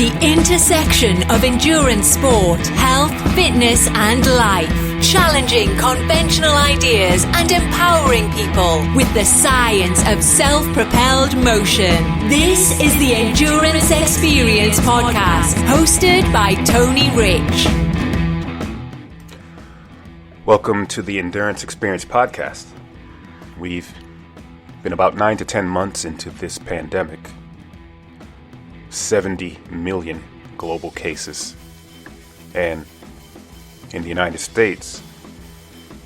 The intersection of endurance sport, health, fitness, and life. Challenging conventional ideas and empowering people with the science of self-propelled motion. This is the Endurance Experience Podcast, hosted by Tony Rich. Welcome to the Endurance Experience Podcast. We've been about 9 to 10 months into this pandemic. 70 million global cases. And in the United States,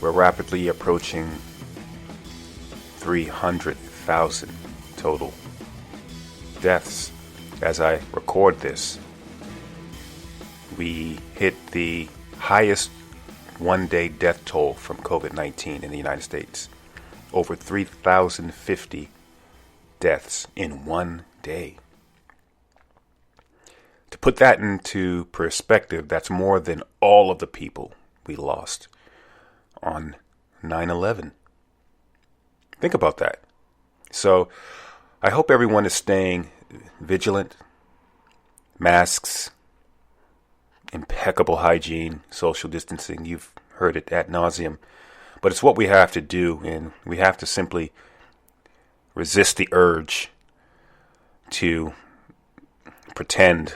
we're rapidly approaching 300,000 total deaths. As I record this, we hit the highest one-day death toll from COVID-19 in the United States. Over 3,050 deaths in one day. To put that into perspective, that's more than all of the people we lost on 9/11. Think about that. So I hope everyone is staying vigilant. Masks, impeccable hygiene, social distancing. You've heard it ad nauseum. But it's what we have to do, and we have to simply resist the urge to pretend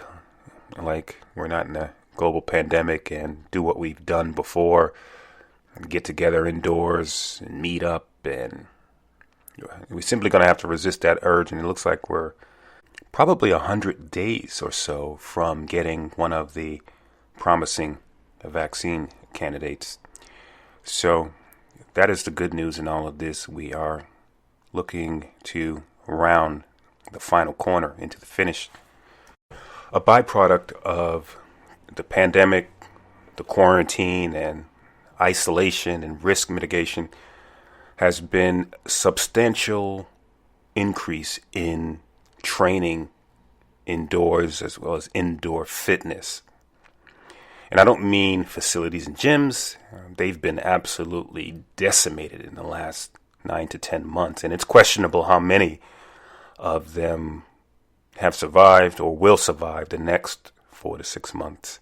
like we're not in a global pandemic and do what we've done before, and get together indoors and meet up, and we're simply going to have to resist that urge. And it looks like we're probably 100 days or so from getting one of the promising vaccine candidates. So that is the good news in all of this. We are looking to round the final corner into the finish. A byproduct of the pandemic, the quarantine, and isolation and risk mitigation has been a substantial increase in training indoors as well as indoor fitness. And I don't mean facilities and gyms. They've been absolutely decimated in the last 9 to 10 months. And it's questionable how many of them have survived or will survive the next 4 to 6 months.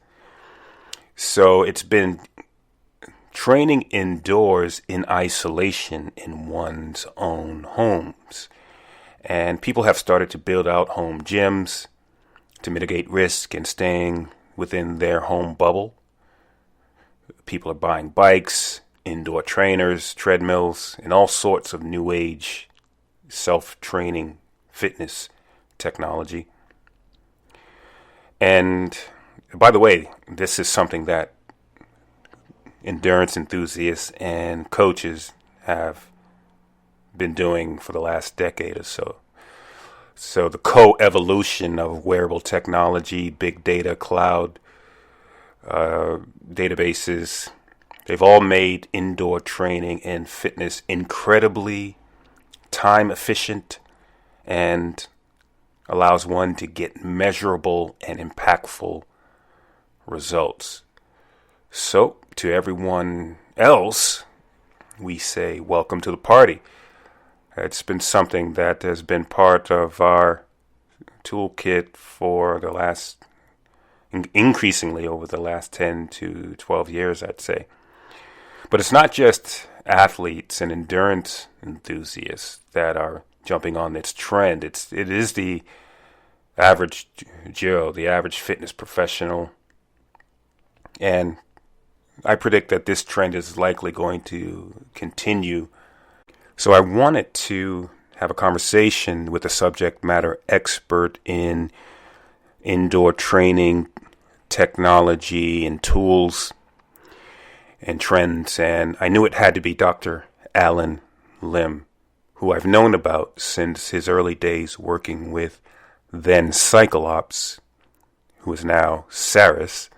So it's been training indoors in isolation in one's own homes. And people have started to build out home gyms to mitigate risk and staying within their home bubble. People are buying bikes, indoor trainers, treadmills, and all sorts of new age self-training fitness technology. And by the way, this is something that endurance enthusiasts and coaches have been doing for the last decade or so. So the co-evolution of wearable technology, big data, cloud databases, they've all made indoor training and fitness incredibly time efficient and allows one to get measurable and impactful results. So to everyone else, we say welcome to the party. It's been something that has been part of our toolkit for the last, increasingly over the last 10 to 12 years, I'd say. But it's not just athletes and endurance enthusiasts that are jumping on this trend. It is the average Joe, the average fitness professional. And I predict that this trend is likely going to continue. So I wanted to have a conversation with a subject matter expert in indoor training, technology, and tools and trends. And I knew it had to be Dr. Alan Lim, who I've known about since his early days working with then Cyclists, who is now Saris.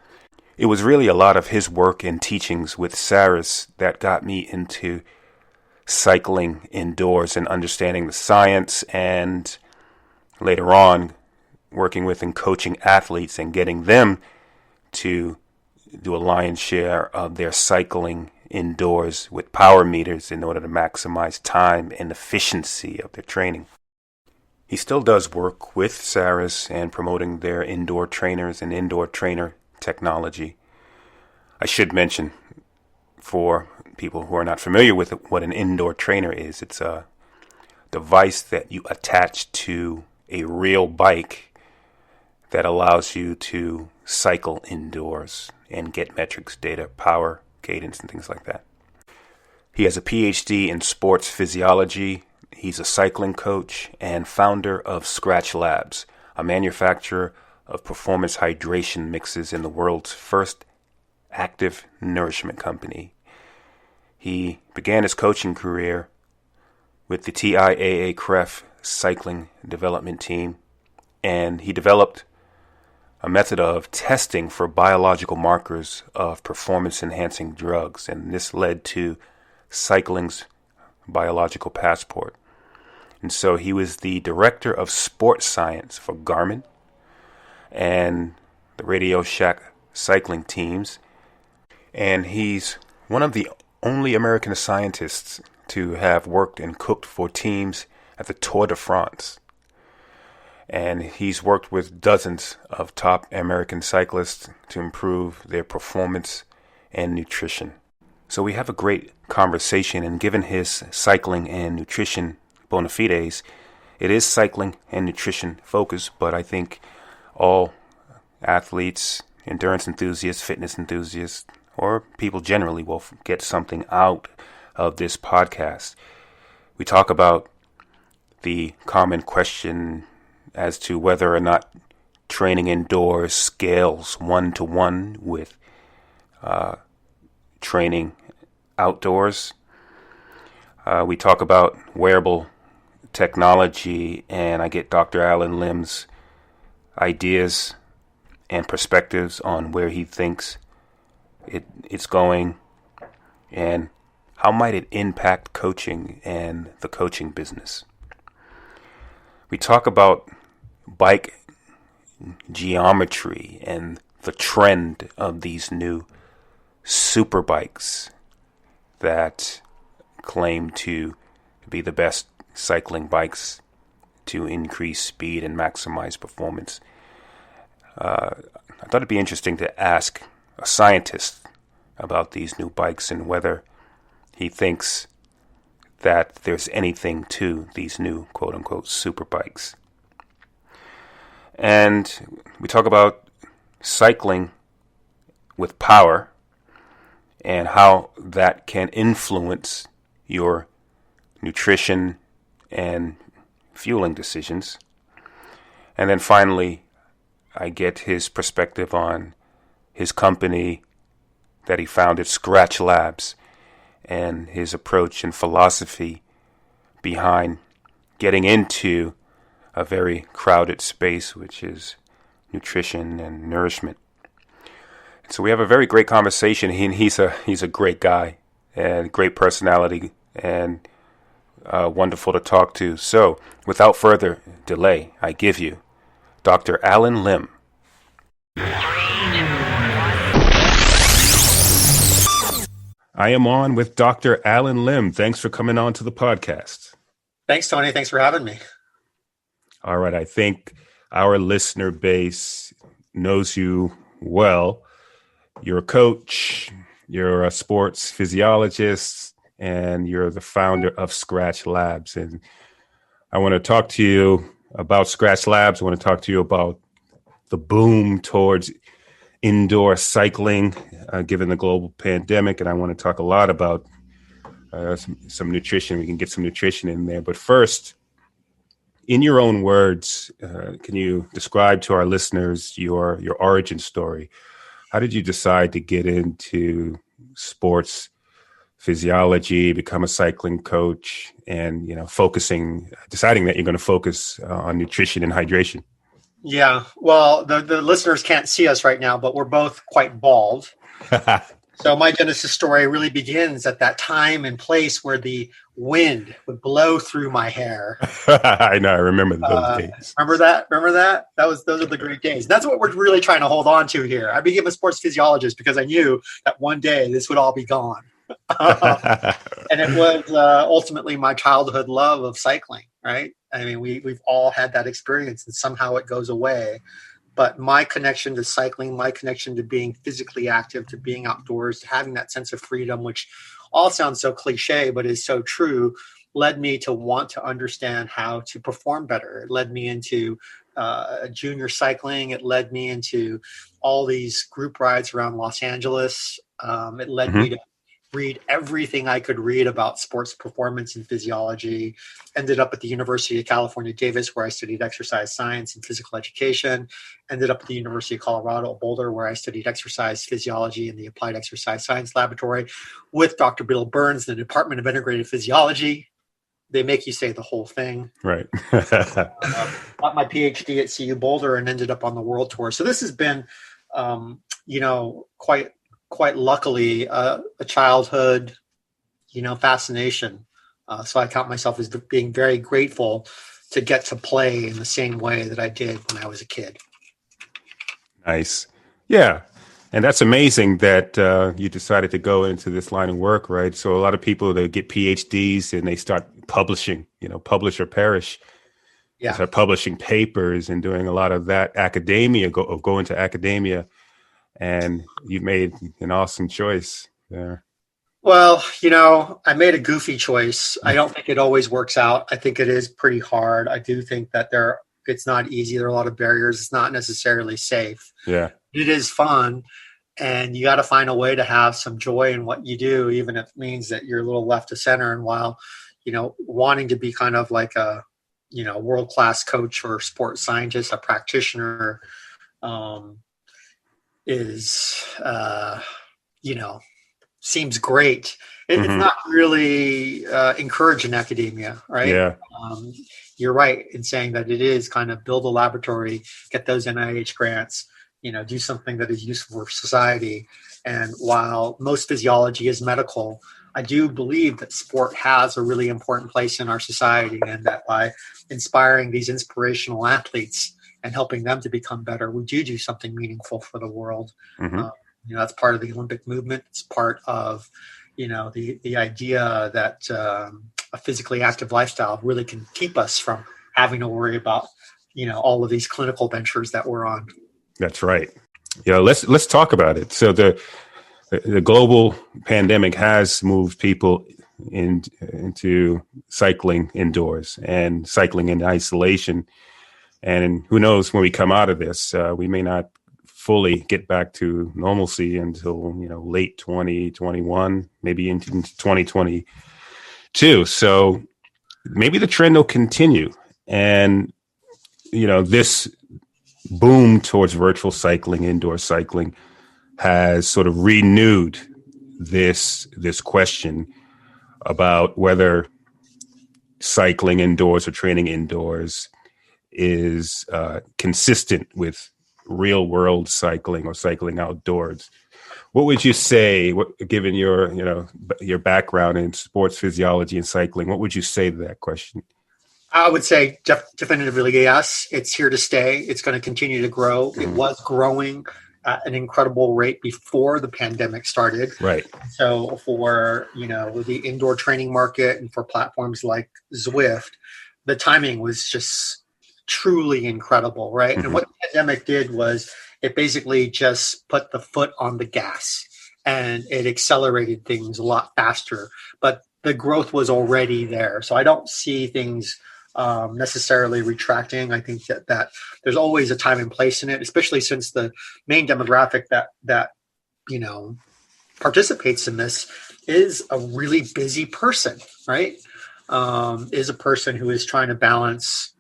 It was really a lot of his work and teachings with Saris that got me into cycling indoors and understanding the science, and later on working with and coaching athletes and getting them to do a lion's share of their cycling indoors with power meters in order to maximize time and efficiency of their training. He still does work with Saris and promoting their indoor trainers and indoor trainer technology. I should mention, for people who are not familiar with it, what an indoor trainer is. It's a device that you attach to a real bike that allows you to cycle indoors and get metrics, data, power, cadence, and things like that. He has a PhD in sports physiology. He's a cycling coach and founder of Skratch Labs, a manufacturer of performance hydration mixes and the world's first active nourishment company. He began his coaching career with the TIAA CREF cycling development team, and he developed a method of testing for biological markers of performance-enhancing drugs, and this led to cycling's biological passport. And so he was the director of sports science for Garmin and the RadioShack cycling teams, and he's one of the only American scientists to have worked and cooked for teams at the Tour de France. And he's worked with dozens of top American cyclists to improve their performance and nutrition. So we have a great conversation, and given his cycling and nutrition bona fides, it is cycling and nutrition focused, but I think all athletes, endurance enthusiasts, fitness enthusiasts, or people generally will get something out of this podcast. We talk about the common question as to whether or not training indoors scales one-to-one with training outdoors. We talk about wearable technology, and I get Dr. Alan Lim's ideas and perspectives on where he thinks it's going and how might it impact coaching and the coaching business. We talk about bike geometry and the trend of these new super bikes that claim to be the best cycling bikes to increase speed and maximize performance. I thought it'd be interesting to ask a scientist about these new bikes and whether he thinks that there's anything to these new quote-unquote super bikes. And we talk about cycling with power and how that can influence your nutrition and fueling decisions. And then finally, I get his perspective on his company that he founded, Skratch Labs, and his approach and philosophy behind getting into a very crowded space, which is nutrition and nourishment. And so we have a very great conversation. He's a great guy and great personality and wonderful to talk to. So without further delay, I give you Dr. Alan Lim. I am on with Dr. Alan Lim. Thanks for coming on to the podcast. Thanks, Tony. Thanks for having me. All right. I think our listener base knows you well. You're a coach, you're a sports physiologist, and you're the founder of Skratch Labs. And I want to talk to you about Skratch Labs. I want to talk to you about the boom towards indoor cycling, given the global pandemic. And I want to talk a lot about some nutrition. We can get some nutrition in there. But first, in your own words, can you describe to our listeners your origin story? How did you decide to get into sports physiology, become a cycling coach, and deciding that you're going to focus on nutrition and hydration? Yeah, well, the listeners can't see us right now, but we're both quite bald. So my genesis story really begins at that time and place where the wind would blow through my hair. I know. I remember those days. Remember that? Those are the great days. That's what we're really trying to hold on to here. I became a sports physiologist because I knew that one day this would all be gone. And it was ultimately my childhood love of cycling, right? I mean, we've all had that experience, and somehow it goes away. But my connection to cycling, my connection to being physically active, to being outdoors, to having that sense of freedom, which all sounds so cliche, but is so true, led me to want to understand how to perform better. It led me into junior cycling. It led me into all these group rides around Los Angeles. It led me to read everything I could read about sports performance and physiology. Ended up at the University of California, Davis, where I studied exercise science and physical education. Ended up at the University of Colorado at Boulder, where I studied exercise physiology in the Applied Exercise Science Laboratory with Dr. Bill Burns in the Department of Integrated Physiology. They make you say the whole thing. Right. Got my PhD at CU Boulder and ended up on the world tour. So this has been, quite luckily a childhood, fascination. So I count myself as being very grateful to get to play in the same way that I did when I was a kid. Nice. Yeah. And that's amazing that you decided to go into this line of work, right? So a lot of people, they get PhDs and they start publishing, publish or perish. Yeah. Start publishing papers and doing a lot of that academia, go into academia. And you made an awesome choice there. Well, I made a goofy choice. I don't think it always works out. I think it is pretty hard. I do think that it's not easy. There are a lot of barriers. It's not necessarily safe. Yeah. It is fun, and you got to find a way to have some joy in what you do, even if it means that you're a little left of center. And while, wanting to be kind of like a, world-class coach or sports scientist, a practitioner, seems great. It's not really encouraged in academia, right? Yeah. You're right in saying that it is kind of build a laboratory, get those NIH grants, do something that is useful for society. And while most physiology is medical, I do believe that sport has a really important place in our society, and that by inspiring these inspirational athletes and helping them to become better, we do something meaningful for the world. That's part of the Olympic movement. It's part of, the idea that a physically active lifestyle really can keep us from having to worry about, all of these clinical ventures that we're on. That's right. Let's talk about it. So the global pandemic has moved people into cycling indoors and cycling in isolation. And who knows, when we come out of this, we may not fully get back to normalcy until, late 2021, maybe into 2022. So maybe the trend will continue. And, this boom towards virtual cycling, indoor cycling, has sort of renewed this question about whether cycling indoors or training indoors is consistent with real world cycling or cycling outdoors. What would you say, given your background in sports physiology and cycling, what would you say to that question? I would say definitively yes. It's here to stay. It's going to continue to grow. It was growing at an incredible rate before the pandemic started. Right. So for, the indoor training market and for platforms like Zwift, the timing was just truly incredible, right? And what the pandemic did was it basically just put the foot on the gas and it accelerated things a lot faster. But the growth was already there. So I don't see things necessarily retracting. I think that there's always a time and place in it, especially since the main demographic that participates in this is a really busy person, right? Is a person who is trying to balance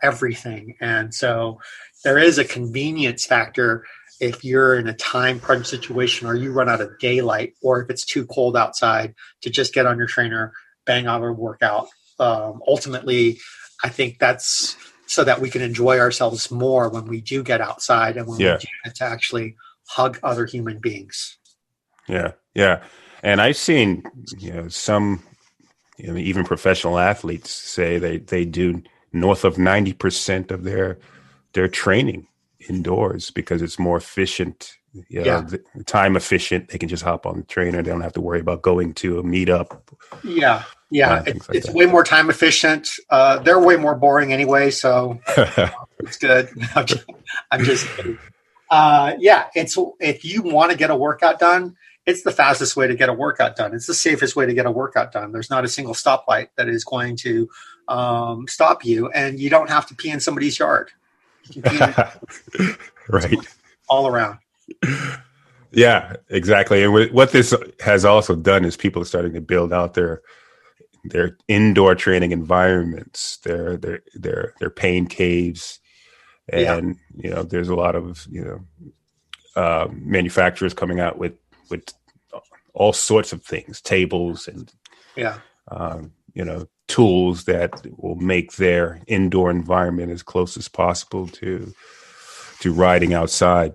everything. And so there is a convenience factor if you're in a time crunch situation or you run out of daylight, or if it's too cold outside, to just get on your trainer, bang out a workout. Ultimately, I think that's so that we can enjoy ourselves more when we do get outside and when we do get to actually hug other human beings. Yeah. Yeah. And I've seen, some, even professional athletes say they do north of 90% of their training indoors because it's more efficient, time efficient. They can just hop on the trainer. They don't have to worry about going to a meetup. Yeah. Yeah, things like it's that. way more time efficient. They're way more boring anyway, so it's good. I'm just kidding. Yeah, it's if you want to get a workout done, it's the fastest way to get a workout done. It's the safest way to get a workout done. There's not a single stoplight that is going to stop you, and you don't have to pee in somebody's yard. You can pee Right. all around. Yeah, exactly. And what this has also done is people are starting to build out their indoor training environments, their pain caves, and there's a lot of manufacturers coming out with all sorts of things, tables and tools that will make their indoor environment as close as possible to riding outside.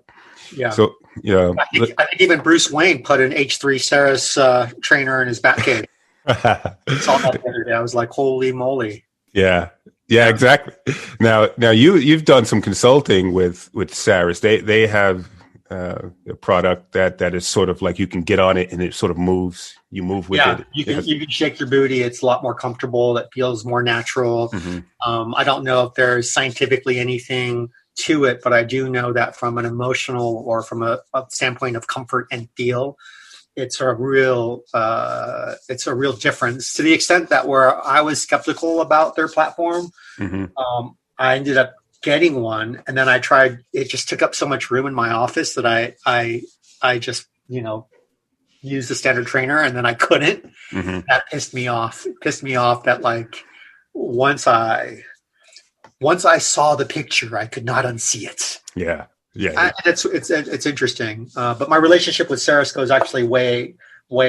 Yeah. So I think even Bruce Wayne put an H3 Saris trainer in his back cave. I saw that the other day. I was like, holy moly. Yeah, exactly. Now you've done some consulting with Saris. They have a product that is sort of like you can get on it and it sort of moves. You move with it. You can shake your booty. It's a lot more comfortable. It feels more natural. Mm-hmm. I don't know if there's scientifically anything to it, but I do know that from an emotional or from a standpoint of comfort and feel, it's a real difference, to the extent that where I was skeptical about their platform. Mm-hmm. I ended up getting one, and then I tried. It just took up so much room in my office that I just used the standard trainer, and then I couldn't. Mm-hmm. That pissed me off. It pissed me off that like once I saw the picture, I could not unsee it. Yeah. It's interesting. But my relationship with Saris goes actually way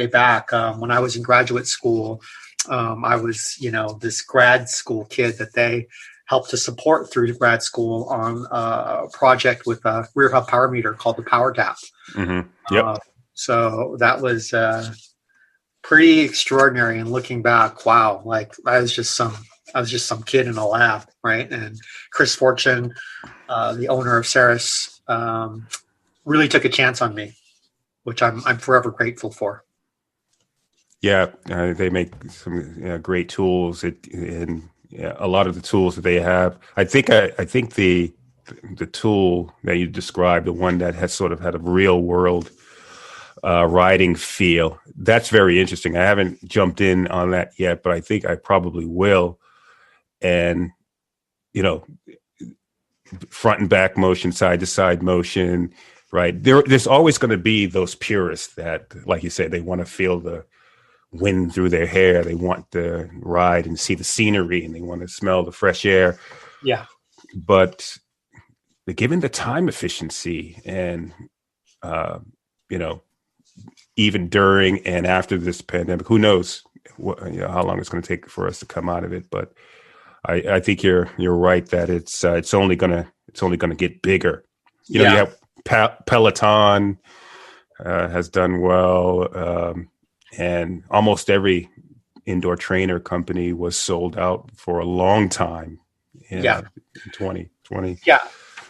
back. When I was in graduate school, I was this grad school kid that they helped to support through grad school on a project with a rear hub power meter called the Power Tap. Mm-hmm. Yep. So that was pretty extraordinary. And looking back, wow, like I was just some kid in a lab, right? And Chris Fortune, the owner of Saris, really took a chance on me, which I'm forever grateful for. Yeah, they make some great tools, and a lot of the tools that they have. I think the tool that you described, the one that has sort of had a real world riding feel, that's very interesting. I haven't jumped in on that yet, but I think I probably will. And front and back motion, side to side motion, right? There's always going to be those purists that, like you said, they want to feel the wind through their hair. They want to ride and see the scenery, and they want to smell the fresh air. Yeah. But given the time efficiency and, even during and after this pandemic, who knows how long it's going to take for us to come out of it. But I think you're right that it's only gonna get bigger. You have Peloton has done well, and almost every indoor trainer company was sold out for a long time. In 2020. Yeah,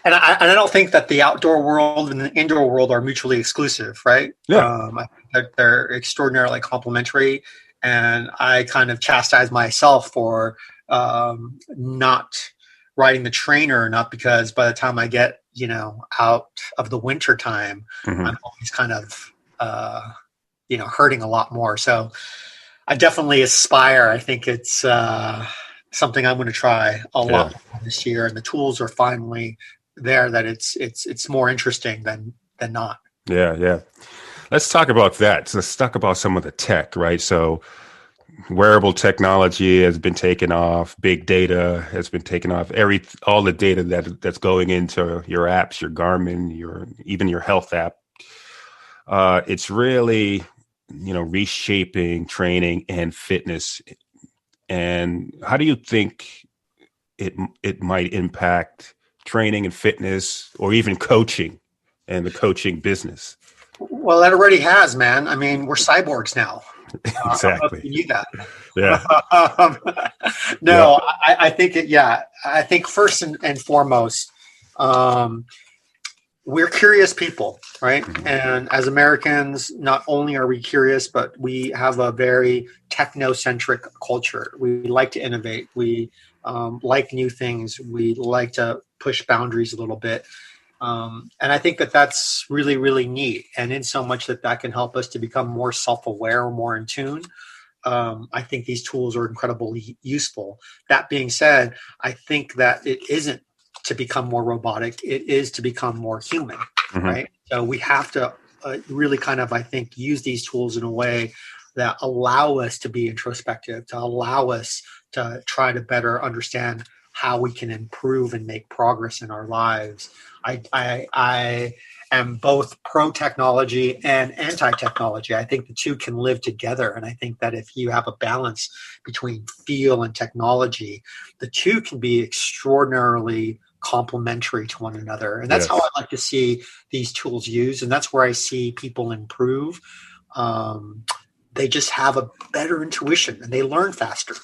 and I don't think that the outdoor world and the indoor world are mutually exclusive, right? Yeah, I think they're extraordinarily complementary, and I kind of chastise myself for not riding the trainer, not because by the time I get out of the winter time, mm-hmm. I'm always kind of hurting a lot more. So I definitely aspire. I think it's something I'm going to try a lot this year, and the tools are finally there. That it's more interesting than not. Yeah. Let's talk about that. So let's talk about some of the tech, right? So wearable technology has been taken off. Big data has been taken off. All the data that's going into your apps, your Garmin, even your health app. It's really, reshaping training and fitness. And how do you think it might impact training and fitness, or even coaching and the coaching business? Well, that already has, man. I mean, we're cyborgs now. Exactly. You knew that. Yeah. No, I think I think first and foremost, we're curious people, right? Mhm. And as Americans, not only are we curious, but we have a very technocentric culture. We like to innovate. We like new things. We like to push boundaries a little bit. And I think that that's really, really neat. And in so much that can help us to become more self-aware or more in tune. I think these tools are incredibly useful. That being said, I think that it isn't to become more robotic. It is to become more human, right? So we have to really kind of, I think, use these tools in a way that allow us to be introspective, to allow us to try to better understand how we can improve and make progress in our lives. I am both pro-technology and anti-technology. I think the two can live together. And I think that if you have a balance between feel and technology, the two can be extraordinarily complementary to one another. And that's how I like to see these tools used. And that's where I see people improve. They just have a better intuition and they learn faster.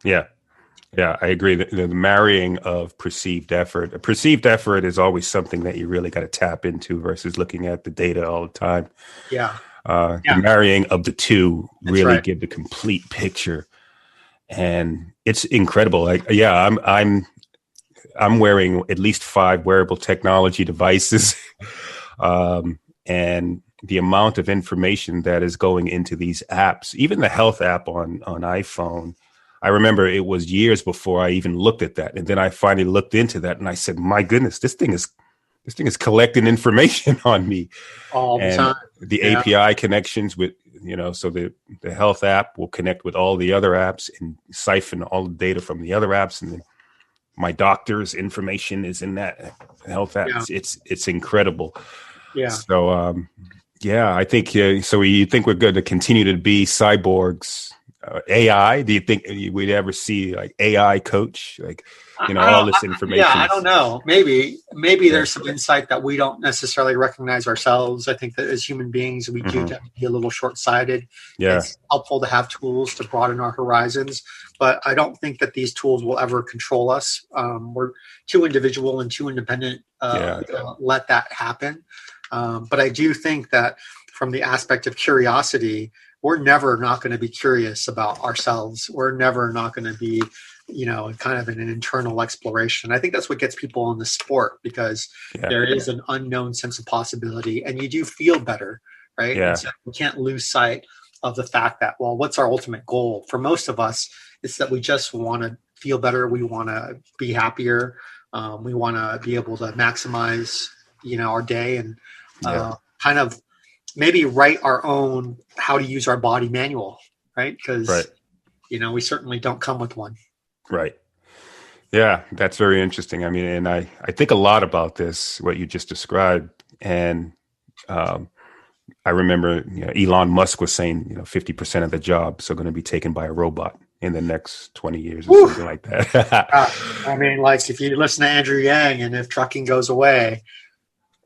Yeah. Yeah, I agree. The marrying of perceived effort. Perceived effort is always something that you really got to tap into versus looking at the data all the time. Yeah. The marrying of the two really right. give the complete picture, and it's incredible. I'm wearing at least 5 wearable technology devices, and the amount of information that is going into these apps, even the health app on iPhone. I remember it was years before I even looked at that. And then I finally looked into that and I said, my goodness, this thing is collecting information on me. All the time. The API connections with, so the health app will connect with all the other apps and siphon all the data from the other apps. And then my doctor's information is in that health app. Yeah. It's incredible. Yeah. So, I think, so you think we're going to continue to be cyborgs? AI? Do you think we'd ever see like AI coach, like all this information? Yeah, I don't know. Maybe there's some insight that we don't necessarily recognize ourselves. I think that as human beings, we do tend to be a little short-sighted. Yeah, it's helpful to have tools to broaden our horizons, but I don't think that these tools will ever control us. We're too individual and too independent to let that happen. But I do think that from the aspect of curiosity, we're never not going to be curious about ourselves. We're never not going to be, kind of in an internal exploration. I think that's what gets people in the sport because there is an unknown sense of possibility and you do feel better, right? Yeah. So we can't lose sight of the fact that, well, what's our ultimate goal? For most of us, it's that we just want to feel better. We want to be happier. We want to be able to maximize, our day and kind of maybe write our own how to use our body manual, right? Because, we certainly don't come with one. Right. Yeah, that's very interesting. I mean, and I think a lot about this, what you just described. And I remember Elon Musk was saying, 50% of the jobs are going to be taken by a robot in the next 20 years or something like that. I mean, like if you listen to Andrew Yang and if trucking goes away,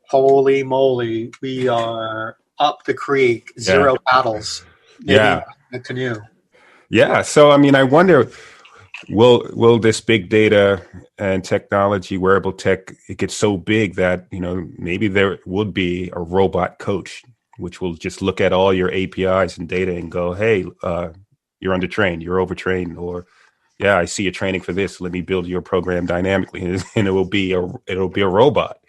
holy moly, we are up the creek, 0 paddles, maybe a canoe. Yeah. So, I mean, I wonder, will this big data and technology, wearable tech, it gets so big that, maybe there would be a robot coach, which will just look at all your APIs and data and go, hey, you're undertrained, you're overtrained, or I see you're training for this. Let me build your program dynamically. And it will be a robot.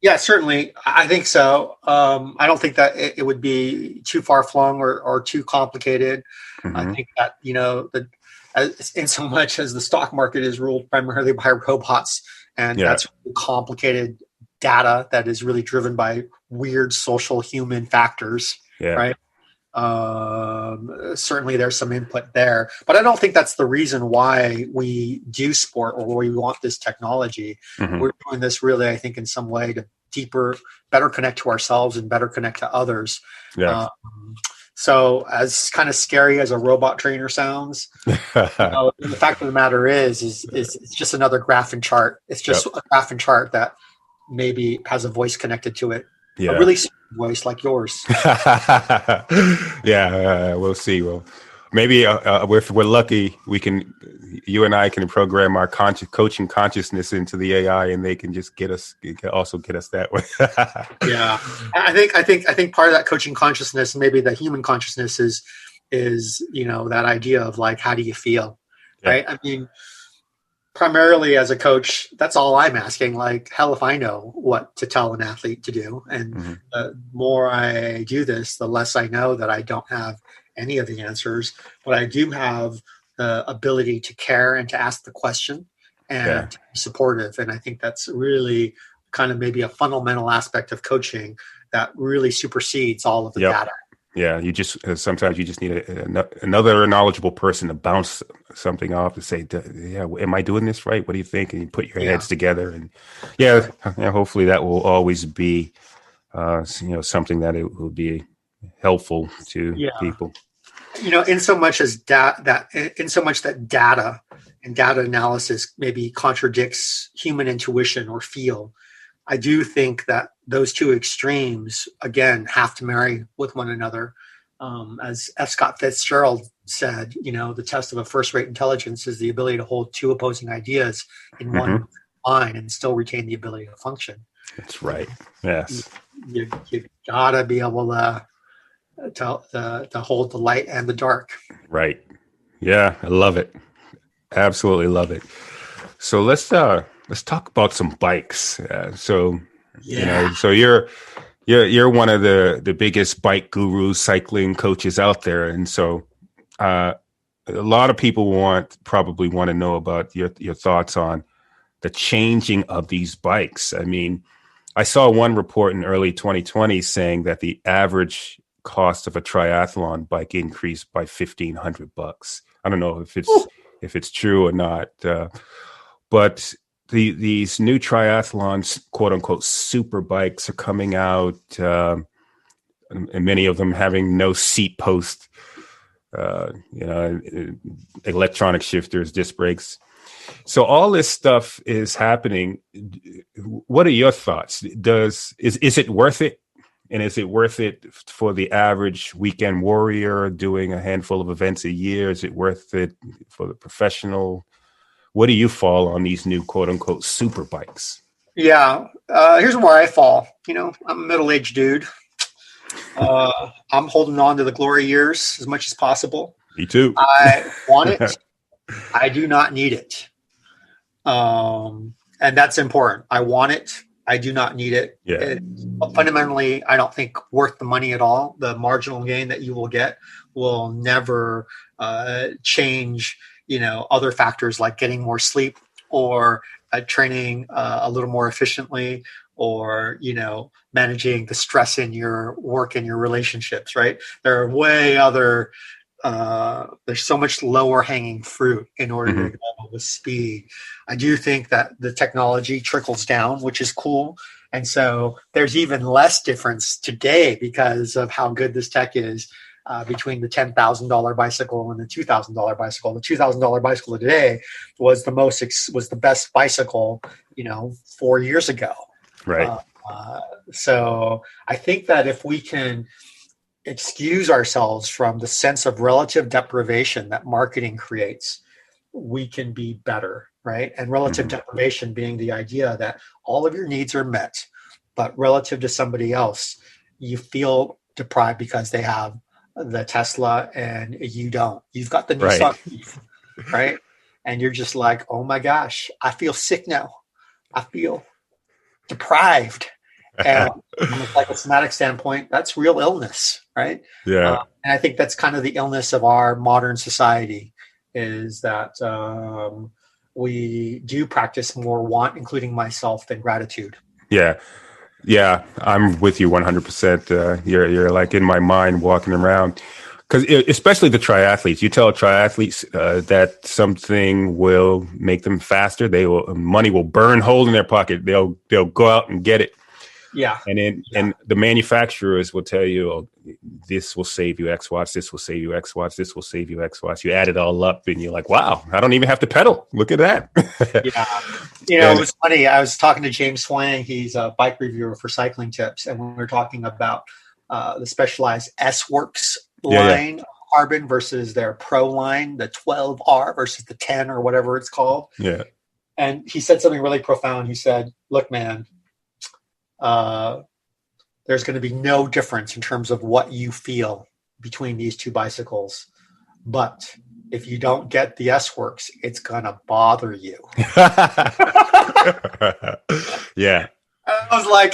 Yeah, certainly. I think so. I don't think that it would be too far flung or too complicated. I think that, in so much as the stock market is ruled primarily by robots, and that's complicated data that is really driven by weird social human factors, right? Certainly there's some input there, but I don't think that's the reason why we do sport or we want this technology. We're doing this really, I think, in some way to better connect to ourselves and better connect to others. So as kind of scary as a robot trainer sounds, the fact of the matter is it's just another graph and chart. It's just a graph and chart that maybe has a voice connected to it. A really voice like yours. We'll see. Well, maybe if we're lucky, you and I can program our coaching consciousness into the AI, and they can just get us that way. Yeah, I think part of that coaching consciousness, maybe the human consciousness, is that idea of like, how do you feel, right? I mean, primarily as a coach, that's all I'm asking. Like, hell if I know what to tell an athlete to do. And the more I do this, the less I know that I don't have any of the answers. But I do have the ability to care and to ask the question and to be supportive. And I think that's really kind of maybe a fundamental aspect of coaching that really supersedes all of the data. Yeah, you just sometimes you just need another knowledgeable person to bounce something off to say, "Yeah, am I doing this right? What do you think?" And you put your heads together, and hopefully that will always be, something that it will be helpful to people. In so much that data and data analysis maybe contradicts human intuition or feel, I do think that those two extremes, again, have to marry with one another. As F. Scott Fitzgerald said, the test of a first-rate intelligence is the ability to hold two opposing ideas in one mind and still retain the ability to function. That's right. Yes. You gotta be able to hold the light and the dark. Right. Yeah, I love it. Absolutely love it. So let's talk about some bikes. So you're one of the biggest bike gurus, cycling coaches out there, and so a lot of people probably want to know about your thoughts on the changing of these bikes. I mean, I saw one report in early 2020 saying that the average cost of a triathlon bike increased by $1,500. I don't know if it's true or not, but these new triathlons, quote unquote, super bikes are coming out, and many of them having no seat post, electronic shifters, disc brakes. So all this stuff is happening. What are your thoughts? Is it worth it? And is it worth it for the average weekend warrior doing a handful of events a year? Is it worth it for the professional? What do you fall on these new quote unquote super bikes? Yeah. Here's where I fall. I'm a middle-aged dude. I'm holding on to the glory years as much as possible. Me too. I want it. I do not need it. And that's important. I want it. I do not need it. Yeah. Fundamentally, I don't think worth the money at all. The marginal gain that you will get will never change, other factors like getting more sleep or training a little more efficiently, or, managing the stress in your work and your relationships, right? There are there's so much lower hanging fruit in order to go with speed. I do think that the technology trickles down, which is cool. And so there's even less difference today because of how good this tech is between the $10,000 bicycle and the $2,000 bicycle. The $2,000 bicycle today was the best bicycle, 4 years ago. Right. So I think that if we can excuse ourselves from the sense of relative deprivation that marketing creates, we can be better, right? And relative deprivation being the idea that all of your needs are met, but relative to somebody else, you feel deprived because they have the Tesla and you don't. You've got the Nissan, right? And you're just like, oh my gosh, I feel sick now. I feel deprived. And from a psychosomatic standpoint, that's real illness, right? Yeah. And I think that's kind of the illness of our modern society, is that we do practice more want, including myself, than gratitude. Yeah. Yeah, I'm with you 100%. You're like in my mind walking around, because especially the triathletes. You tell triathletes that something will make them faster. Money will burn holes in their pocket. They'll go out and get it. Yeah. And the manufacturers will tell you, oh, this will save you X watts, this will save you X watts, this will save you X watts. You add it all up and you're like, wow, I don't even have to pedal. Look at that. Yeah. It was funny. I was talking to James Swang. He's a bike reviewer for Cycling Tips. And we were talking about the Specialized S-Works line carbon versus their pro line, the 12R versus the 10 or whatever it's called. Yeah. And he said something really profound. He said, look, man, there's going to be no difference in terms of what you feel between these two bicycles. But if you don't get the S-Works, it's going to bother you. Yeah. I was like,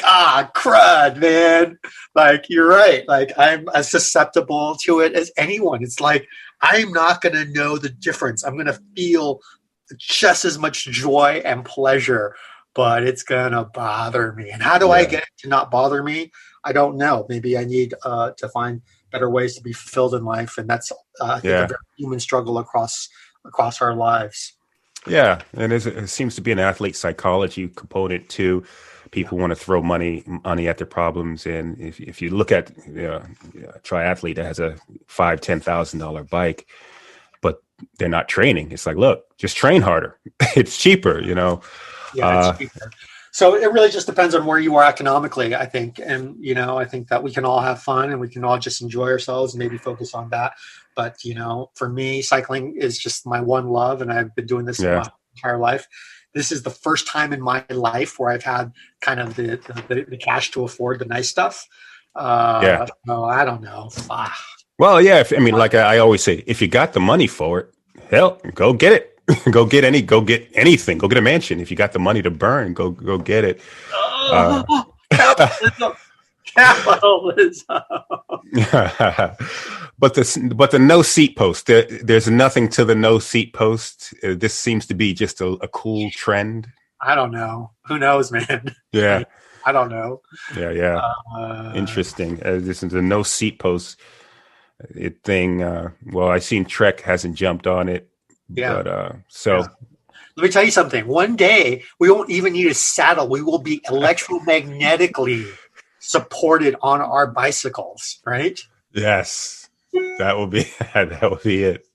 crud, man. Like, you're right. Like, I'm as susceptible to it as anyone. It's like, I'm not going to know the difference. I'm going to feel just as much joy and pleasure, but it's going to bother me. And how do I get it to not bother me? I don't know. Maybe I need to find better ways to be fulfilled in life. And that's, I think, a very human struggle across our lives. Yeah. And it seems to be an athlete psychology component too. People want to throw money at their problems, and if you look at a triathlete that has a $5,000-$10,000 bike, but they're not training, it's like, look, just train harder. It's cheaper, Yeah, it's cheaper. So it really just depends on where you are economically, I think, and I think that we can all have fun and we can all just enjoy ourselves and maybe focus on that. But for me, cycling is just my one love, and I've been doing this my entire life. This is the first time in my life where I've had kind of the cash to afford the nice stuff. So I don't know. Well, yeah. Like I always say, if you got the money for it, hell, go get it. Go get anything. Go get a mansion. If you got the money to burn, go get it. Capitalism. But the no seat post, there's nothing to the no seat post. This seems to be just a cool trend. I don't know. Who knows, man? Yeah. I don't know. Yeah. Interesting. This is a no seat post thing. Well, I seen Trek hasn't jumped on it. Yeah. But let me tell you something. One day we won't even need a saddle. We will be electromagnetically supported on our bicycles, right? Yes. That will be it.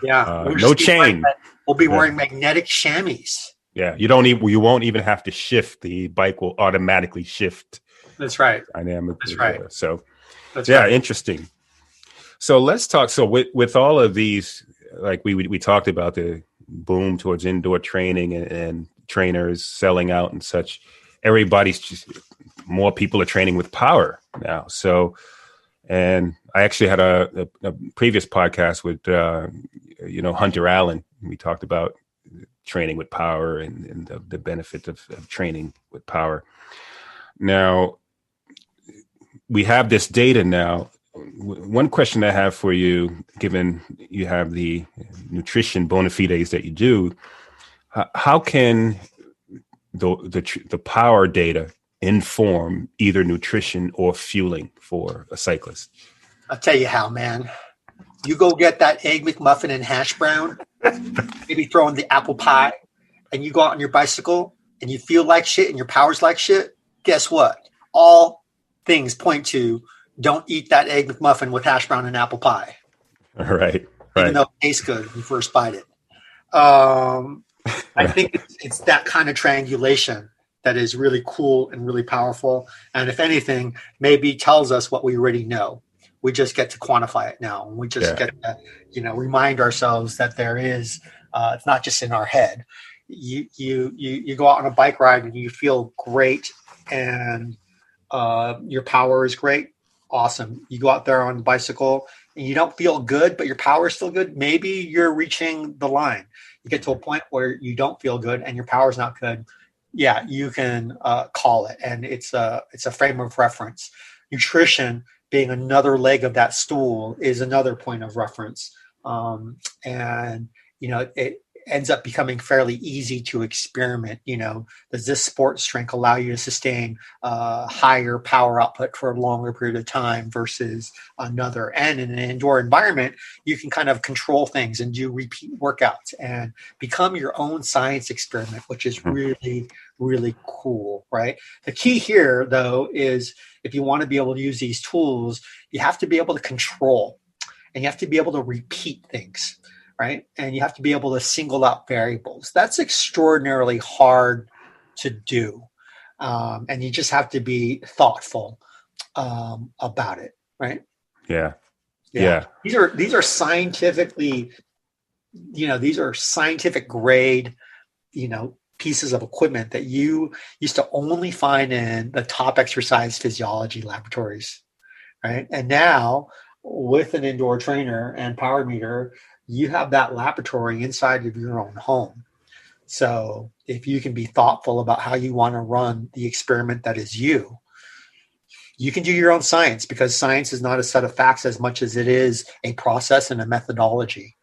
Yeah. No chain. We'll be wearing magnetic chamois. Yeah. You won't even have to shift. The bike will automatically shift. That's right. Dynamically. That's right. So that's right. Interesting. So let's talk. So with all of these, like we talked about the boom towards indoor training and trainers selling out and such. More people are training with power now. So, and I actually had a previous podcast with, Hunter Allen. We talked about training with power and the benefit of training with power. Now, we have this data now. One question I have for you, given you have the nutrition bona fides that you do, how can the power data inform either nutrition or fueling for a cyclist? I'll tell you how, man. You go get that egg McMuffin and hash brown, maybe throw in the apple pie, and you go out on your bicycle and you feel like shit and your power's like shit. Guess what? All things point to don't eat that egg McMuffin with hash brown and apple pie. Right. Even though it tastes good when you first bite it. I think it's that kind of triangulation that is really cool and really powerful. And if anything, maybe tells us what we already know. We just get to quantify it now. And we just get to, remind ourselves that there is, it's not just in our head. You go out on a bike ride and you feel great and your power is great. Awesome. You go out there on a bicycle and you don't feel good, but your power is still good. Maybe you're reaching the line. You get to a point where you don't feel good and your power is not good. Yeah, you can call it. And it's a frame of reference. Nutrition being another leg of that stool is another point of reference. And it ends up becoming fairly easy to experiment. Does this sports drink allow you to sustain higher power output for a longer period of time versus another? And in an indoor environment, you can kind of control things and do repeat workouts and become your own science experiment, which is really, really cool, right? The key here, though, is if you want to be able to use these tools, you have to be able to control and you have to be able to repeat things. Right. And you have to be able to single out variables. That's extraordinarily hard to do. And you just have to be thoughtful about it. Right. Yeah. Yeah. These are scientifically, these are scientific grade, pieces of equipment that you used to only find in the top exercise physiology laboratories, right? And now with an indoor trainer and power meter, you have that laboratory inside of your own home. So if you can be thoughtful about how you want to run the experiment that is you can do your own science, because science is not a set of facts as much as it is a process and a methodology.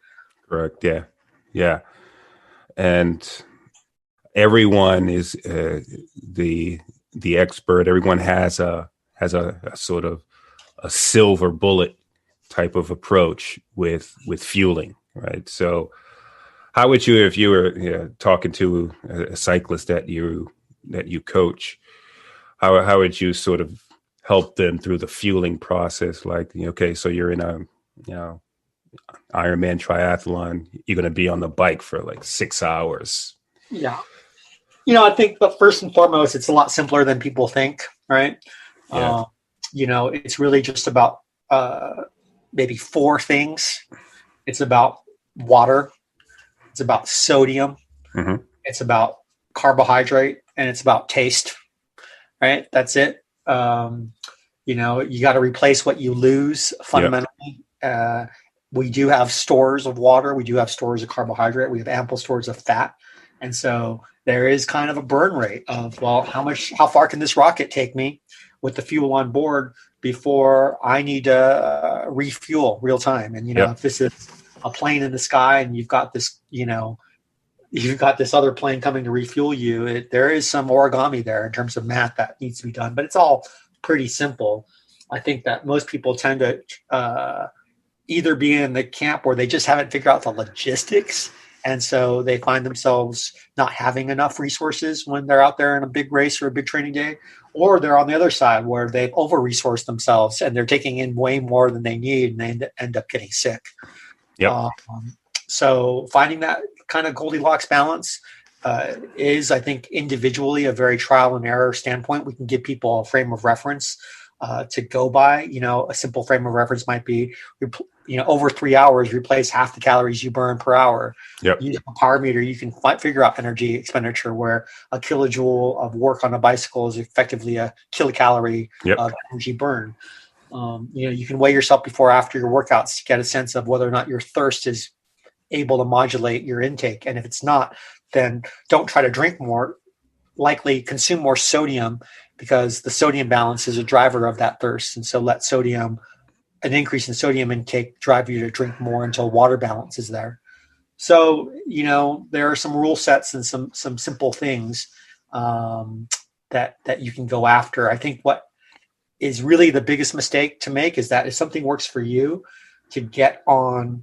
Correct. Yeah. Yeah. And everyone is the expert. Everyone has a sort of a silver bullet type of approach with fueling, right? So how would you, if you were talking to a cyclist that you coach, how would you sort of help them through the fueling process? Like, okay, so you're in a Ironman triathlon, you're going to be on the bike for like 6 hours. Yeah. I think, but first and foremost, it's a lot simpler than people think, right? Yeah. It's really just about maybe 4 things. It's about water. It's about sodium. Mm-hmm. It's about carbohydrate, and it's about taste, right? That's it. You got to replace what you lose fundamentally. Yep. We do have stores of water. We do have stores of carbohydrate. We have ample stores of fat. And so there is kind of a burn rate of, well, how far can this rocket take me with the fuel on board before I need to refuel real time? And, if this is a plane in the sky and you've got this other plane coming to refuel you, there is some origami there in terms of math that needs to be done, but it's all pretty simple. I think that most people tend to either be in the camp where they just haven't figured out the logistics, and so they find themselves not having enough resources when they're out there in a big race or a big training day, or they're on the other side where they've over-resourced themselves and they're taking in way more than they need, and they end up getting sick. Yep. So finding that kind of Goldilocks balance is, I think, individually a very trial and error standpoint. We can give people a frame of reference to go by. A simple frame of reference might be, over 3 hours, replace half the calories you burn per hour. Yep. Using a power meter, you can figure out energy expenditure, where a kilojoule of work on a bicycle is effectively a kilocalorie of energy burn. You can weigh yourself before, after your workouts to get a sense of whether or not your thirst is able to modulate your intake. And if it's not, then don't try to drink more. Likely consume more sodium, because the sodium balance is a driver of that thirst. And so let an increase in sodium intake drive you to drink more until water balance is there. So, there are some rule sets and some simple things that you can go after. I think what is really the biggest mistake to make is that if something works for you, to get on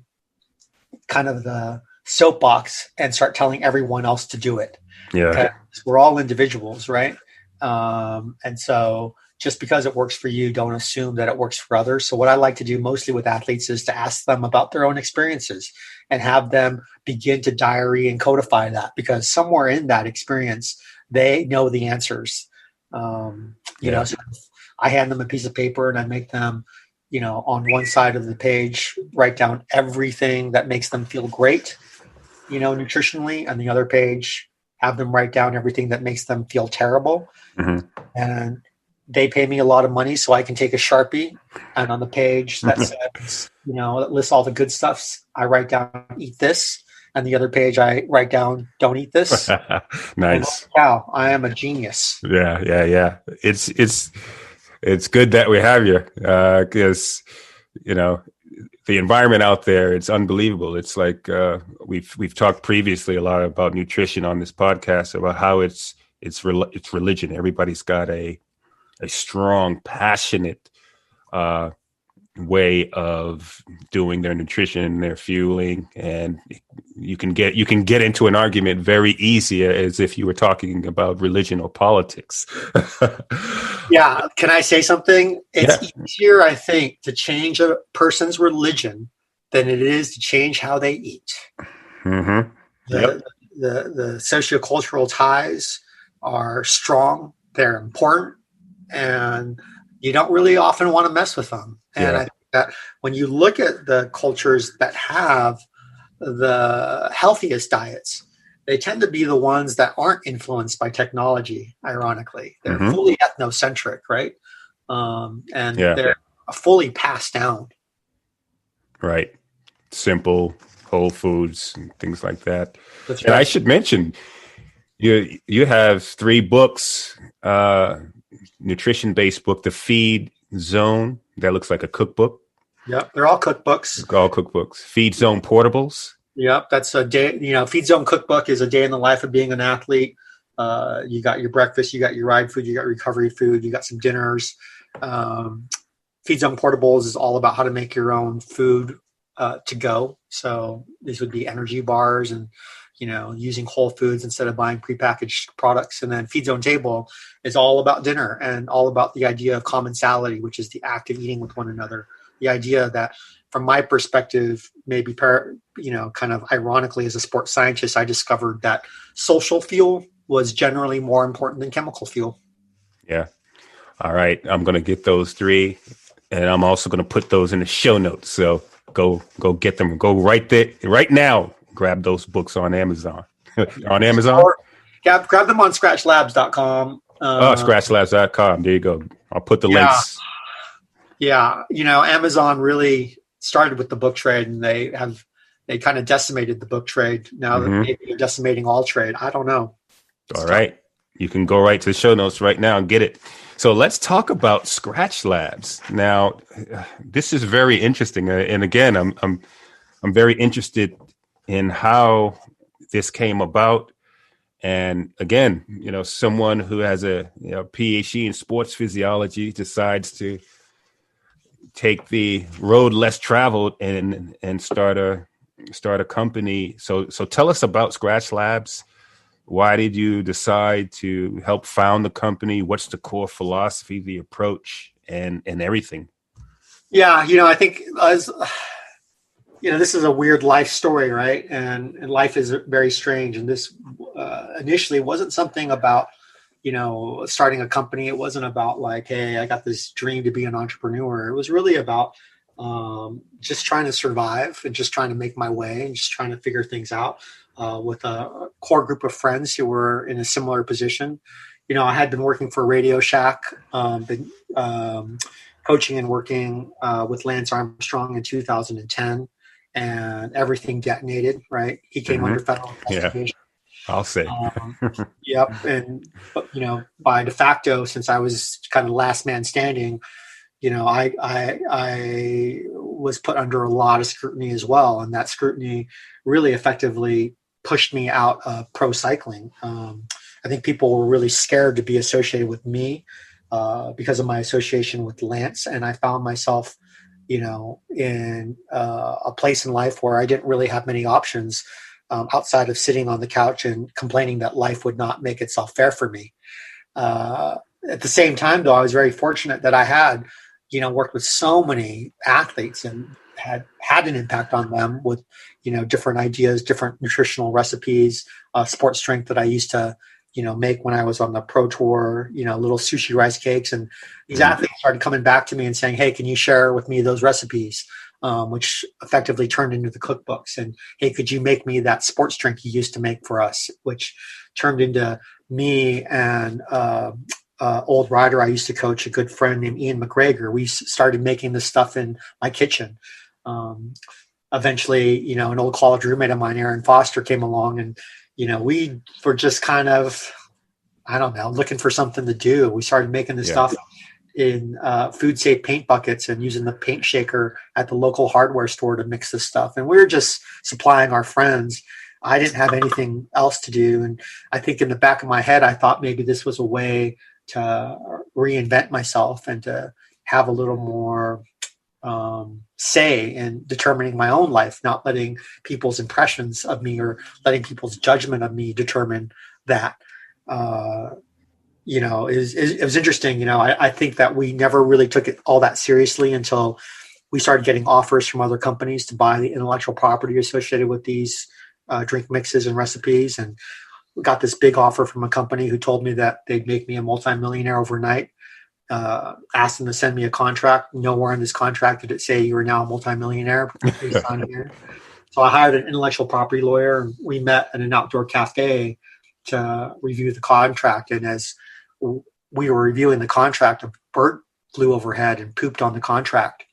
kind of the soapbox and start telling everyone else to do it. Yeah. Because we're all individuals, right? And so just because it works for you, don't assume that it works for others. So what I like to do mostly with athletes is to ask them about their own experiences and have them begin to diary and codify that, because somewhere in that experience, they know the answers. So I hand them a piece of paper and I make them, on one side of the page, write down everything that makes them feel great, nutritionally, and the other page, have them write down everything that makes them feel terrible. Mm-hmm. And they pay me a lot of money so I can take a Sharpie, and on the page that says, that lists all the good stuffs, I write down, eat this. And the other page, I write down, don't eat this. Nice. Wow, I am a genius. Yeah. It's good that we have you, because, the environment out there, it's unbelievable. It's like we've talked previously a lot about nutrition on this podcast, about how it's religion. Everybody's got a strong, passionate way of doing their nutrition, their fueling, and you can get into an argument very easy, as if you were talking about religion or politics. Yeah. Can I say something? It's easier, I think, to change a person's religion than it is to change how they eat. Mm-hmm. The sociocultural ties are strong. They're important, and you don't really often want to mess with them. And I think that when you look at the cultures that have the healthiest diets, they tend to be the ones that aren't influenced by technology, ironically. They're fully ethnocentric, right? And they're fully passed down. Right. Simple, whole foods, and things like that. That's and right. I should mention, you have 3 books, nutrition-based book, The Feed Zone, that looks like a cookbook. Yep, they're all cookbooks. All cookbooks. Feed Zone Portables. Yep, that's a day. Feed Zone Cookbook is a day in the life of being an athlete. You got your breakfast, you got your ride food, you got recovery food, you got some dinners. Feed Zone Portables is all about how to make your own food to go. So these would be energy bars and using whole foods instead of buying prepackaged products. And then Feed Zone Table is all about dinner and all about the idea of commensality, which is the act of eating with one another. The idea that, from my perspective, maybe kind of ironically, as a sports scientist, I discovered that social fuel was generally more important than chemical fuel. Yeah. All right. I'm going to get those 3, and I'm also going to put those in the show notes. So go get them. Go right there, right now. Grab those books on Amazon. On Amazon? Or grab them on SkratchLabs.com. SkratchLabs.com. There you go. I'll put the links. Yeah. Amazon really started with the book trade, and they kind of decimated the book trade. Now that maybe they're decimating all trade. I don't know. All right. You can go right to the show notes right now and get it. So let's talk about Skratch Labs. Now, this is very interesting. And again, I'm very interested in how this came about. And again, someone who has a PhD in sports physiology decides to take the road less traveled and start a company. So tell us about Skratch Labs. Why did you decide to help found the company? What's the core philosophy, the approach, and everything? Yeah, I think this is a weird life story, right? And life is very strange. And this initially wasn't something about starting a company. It wasn't about like, hey, I got this dream to be an entrepreneur. It was really about just trying to survive and just trying to make my way and just trying to figure things out with a core group of friends who were in a similar position. I had been working for RadioShack, been coaching and working with Lance Armstrong in 2010, and everything detonated, right? He came under federal investigation. I'll say. Yep. And, by de facto, since I was kind of last man standing, I was put under a lot of scrutiny as well. And that scrutiny really effectively pushed me out of pro cycling. I think people were really scared to be associated with me because of my association with Lance. And I found myself, in a place in life where I didn't really have many options outside of sitting on the couch and complaining that life would not make itself fair for me. At the same time, though, I was very fortunate that I had, worked with so many athletes and had an impact on them with, different ideas, different nutritional recipes, sports strength that I used to, make when I was on the pro tour, little sushi rice cakes. And these athletes started coming back to me and saying, hey, can you share with me those recipes? Which effectively turned into the cookbooks. And, hey, could you make me that sports drink you used to make for us? Which turned into me and old rider I used to coach, a good friend named Ian McGregor. We started making this stuff in my kitchen. Eventually, an old college roommate of mine, Aaron Foster, came along, and, we were just kind of, I don't know, looking for something to do. We started making this stuff in food safe paint buckets and using the paint shaker at the local hardware store to mix this stuff. And we were just supplying our friends. I didn't have anything else to do. And I think in the back of my head, I thought maybe this was a way to reinvent myself and to have a little more say in determining my own life, not letting people's impressions of me or letting people's judgment of me determine that. It was interesting. I think that we never really took it all that seriously until we started getting offers from other companies to buy the intellectual property associated with these drink mixes and recipes. And we got this big offer from a company who told me that they'd make me a multimillionaire overnight. asked them to send me a contract. Nowhere in this contract did it say you were now a multimillionaire based on here. So I hired an intellectual property lawyer, and we met at an outdoor cafe to review the contract. And as we were reviewing the contract, a bird flew overhead and pooped on the contract.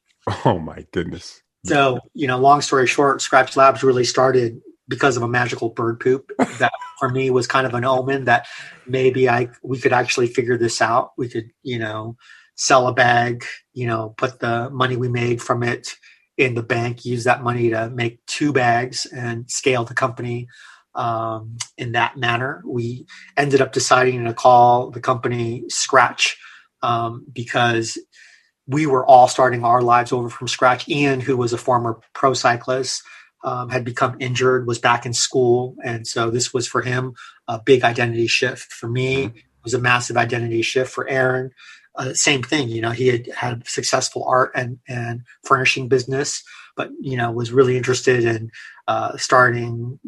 Oh my goodness. So, long story short, Skratch Labs really started because of a magical bird poop that for me was kind of an omen that maybe we could actually figure this out. We could, sell a bag, put the money we made from it in the bank, use that money to make 2 bags and scale the company in that manner. We ended up deciding to call the company Skratch because we were all starting our lives over from scratch. Ian, who was a former pro cyclist, had become injured, was back in school. And so this was for him a big identity shift. For me, it was a massive identity shift. For Aaron, same thing. He had successful art and furnishing business, but, was really interested in starting,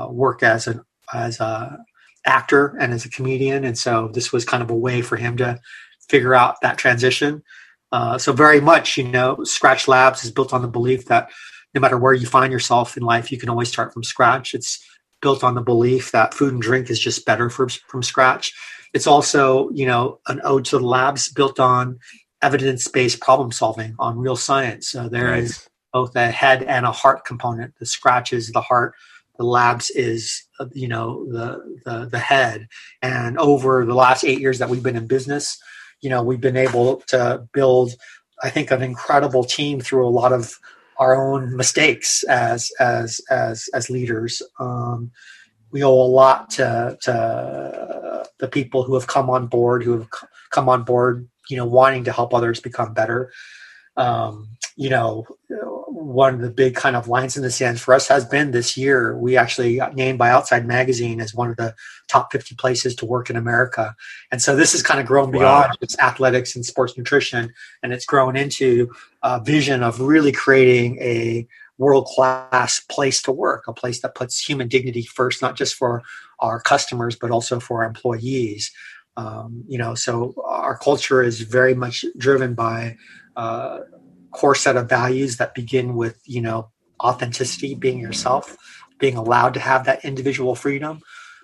work as a actor and as a comedian. And so this was kind of a way for him to figure out that transition. So very much, Skratch Labs is built on the belief that no matter where you find yourself in life, you can always start from scratch. It's built on the belief that food and drink is just better from scratch. It's also, an ode to the labs built on evidence-based problem solving, on real science. So there is both a head and a heart component. The Skratch is the heart. The labs is, the head. And over the last 8 years that we've been in business, we've been able to build, I think, an incredible team through a lot of our own mistakes as leaders. We owe a lot to the people who have come on board, wanting to help others become better. One of the big kind of lines in the sand for us has been this year, we actually got named by Outside Magazine as one of the top 50 places to work in America. And so this has kind of grown beyond just athletics and sports nutrition, and it's grown into a vision of really creating a world-class place to work, a place that puts human dignity first, not just for our customers, but also for our employees. So our culture is very much driven by core set of values that begin with, authenticity, being yourself, being allowed to have that individual freedom.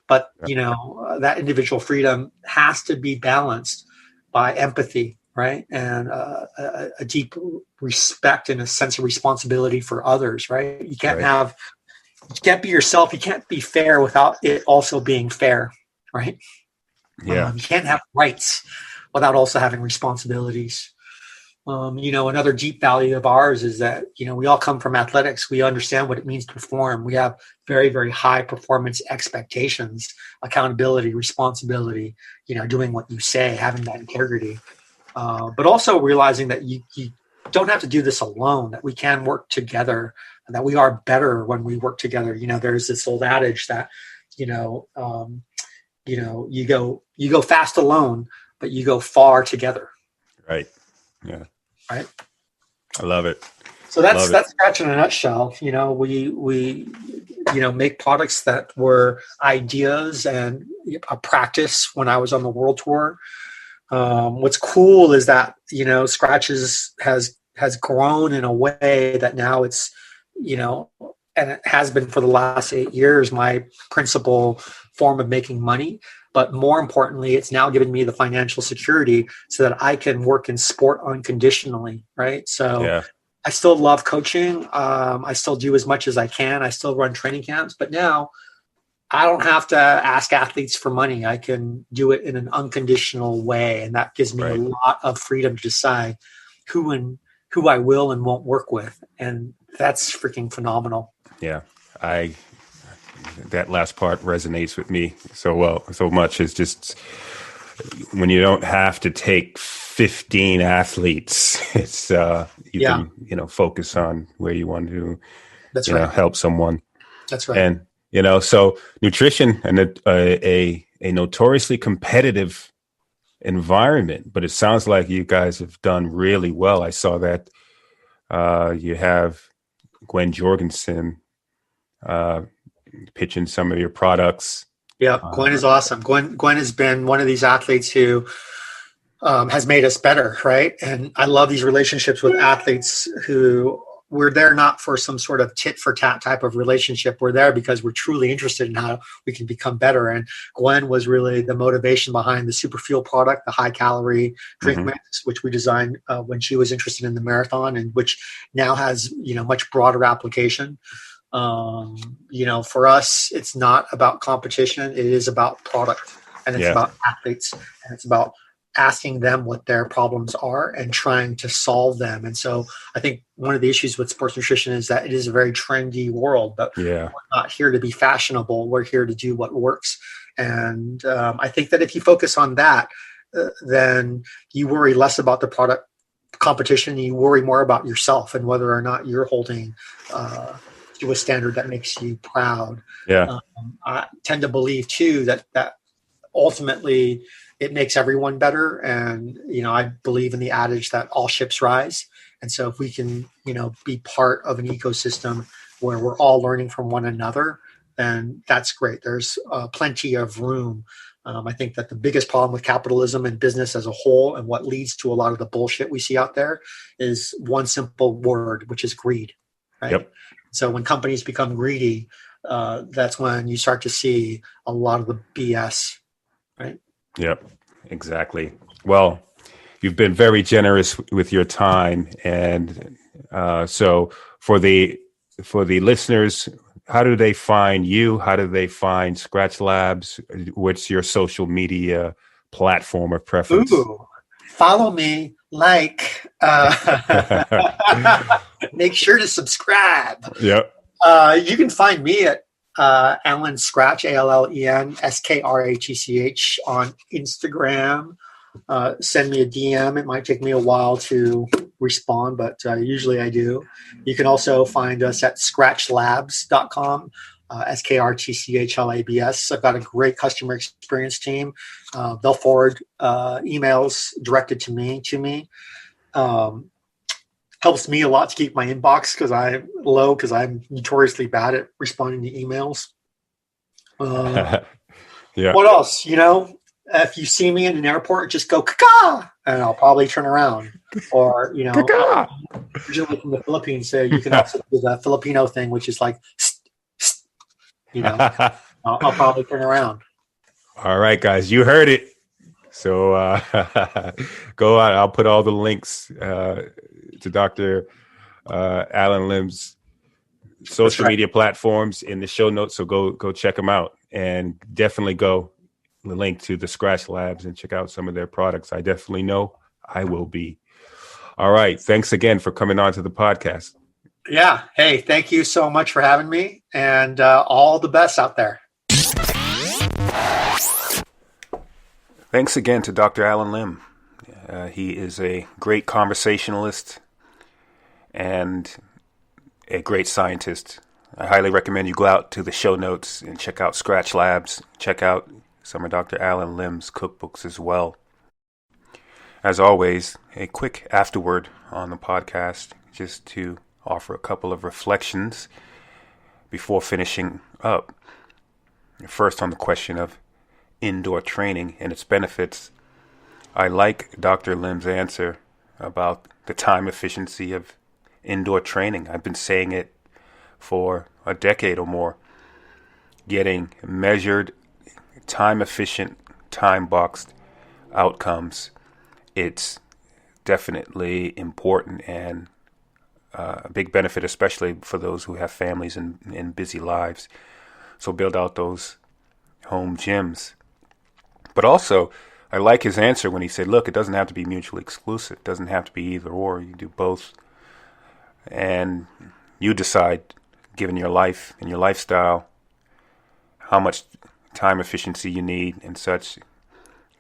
But, that individual freedom has to be balanced by empathy, right? And a deep respect and a sense of responsibility for others, right? You can't be yourself. You can't be fair without it also being fair, right? Yeah. You can't have rights without also having responsibilities. Another deep value of ours is that, we all come from athletics. We understand what it means to perform. We have very, very high performance expectations, accountability, responsibility, doing what you say, having that integrity. But also realizing that you don't have to do this alone, that we can work together, and that we are better when we work together. There's this old adage that, you go fast alone, but you go far together. Right. Yeah. Right. I love it. So that's Skratch in a nutshell. We make products that were ideas and a practice when I was on the world tour. What's cool is that, Skratch has grown in a way that now it's, and it has been for the last 8 years, my principal form of making money. But more importantly, it's now given me the financial security so that I can work in sport unconditionally, right? So I still love coaching. I still do as much as I can. I still run training camps. But now I don't have to ask athletes for money. I can do it in an unconditional way. And that gives me a lot of freedom to decide who I will and won't work with. And that's freaking phenomenal. Yeah. That last part resonates with me so much. Is just when you don't have to take 15 athletes, it's you can focus on where you want to help someone. That's right. And so nutrition and a notoriously competitive environment, but it sounds like you guys have done really well. I saw that you have Gwen Jorgensen pitching some of your products. Yeah, Gwen is awesome. Gwen has been one of these athletes who has made us better, right? And I love these relationships with athletes who we're there not for some sort of tit for tat type of relationship. We're there because we're truly interested in how we can become better. And Gwen was really the motivation behind the super fuel product, the high calorie drink mix, which we designed when she was interested in the marathon, and which now has, much broader application. For us, it's not about competition. It is about product, and it's about athletes, and it's about asking them what their problems are and trying to solve them. And so I think one of the issues with sports nutrition is that it is a very trendy world, but we're not here to be fashionable. We're here to do what works. And I think that if you focus on that, then you worry less about the product competition. You worry more about yourself and whether or not you're holding to a standard that makes you proud. I tend to believe too that ultimately it makes everyone better. And, I believe in the adage that all ships rise. And so if we can, be part of an ecosystem where we're all learning from one another, then that's great. There's plenty of room. I think that the biggest problem with capitalism and business as a whole, and what leads to a lot of the bullshit we see out there, is one simple word, which is greed. Right. Yep. So when companies become greedy, that's when you start to see a lot of the BS. Right. Yep, exactly. Well, you've been very generous with your time, and so for the listeners, how do they find you? How do they find Skratch Labs? What's your social media platform of preference? Follow me, make sure to subscribe. Yep. You can find me at Alan Skratch, ALLEN SKRATCH on Instagram. Send me a DM. It might take me a while to respond, but usually I do. You can also find us at skratchlabs.com, SKRTCHLABS. I've got a great customer experience team. They'll forward emails directed to me. Helps me a lot to keep my inbox because I'm notoriously bad at responding to emails. What else? If you see me in an airport, just go "Kaka," and I'll probably turn around. Or Kaka! Originally from the Philippines, so you can also do the Filipino thing, which is like, I'll probably turn around. All right, guys, you heard it. So go out. I'll put all the links to Dr. Alan Lim's social media platforms in the show notes. So go check them out, and definitely go link to the Skratch Labs and check out some of their products. I definitely know I will be. All right. Thanks again for coming on to the podcast. Yeah. Hey, thank you so much for having me, and all the best out there. Thanks again to Dr. Alan Lim. He is a great conversationalist and a great scientist. I highly recommend you go out to the show notes and check out Skratch Labs. Check out some of Dr. Alan Lim's cookbooks as well. As always, a quick afterword on the podcast, just to offer a couple of reflections before finishing up. First, on the question of indoor training and its benefits, I like Dr. Lim's answer about the time efficiency of indoor training. I've been saying it for a decade or more. Getting measured, time efficient, time boxed outcomes, it's definitely important and a big benefit, especially for those who have families and busy lives. So build out those home gyms. But also, I like his answer when he said, look, it doesn't have to be mutually exclusive. It doesn't have to be either or. You do both. And you decide, given your life and your lifestyle, how much time efficiency you need and such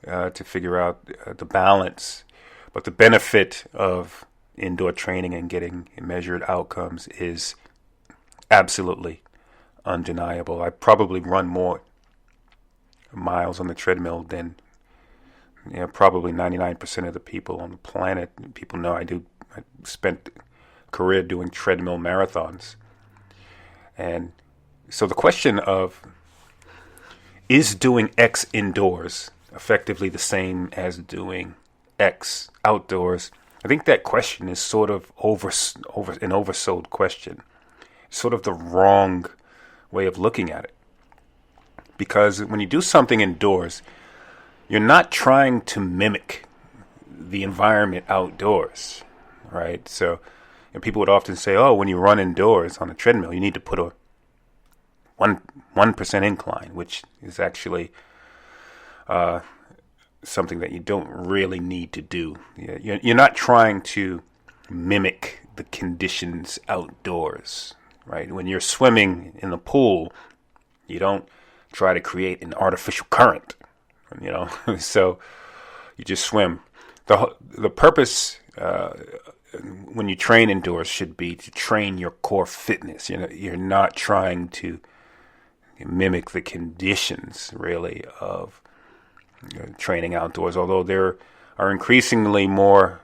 to figure out the balance. But the benefit of indoor training and getting measured outcomes is absolutely undeniable. I probably run more miles on the treadmill than probably 99% of the people on the planet. People know I spent a career doing treadmill marathons. And so the question of, is doing X indoors effectively the same as doing X outdoors, I think that question is sort of an oversold question. It's sort of the wrong way of looking at it. Because when you do something indoors, you're not trying to mimic the environment outdoors, right? So, and people would often say, oh, when you run indoors on a treadmill, you need to put a 1% incline, which is actually something that you don't really need to do. You're not trying to mimic the conditions outdoors, right? When you're swimming in the pool, you don't try to create an artificial current, so you just swim. The purpose when you train indoors should be to train your core fitness. You're not trying to mimic the conditions really of training outdoors, although there are increasingly more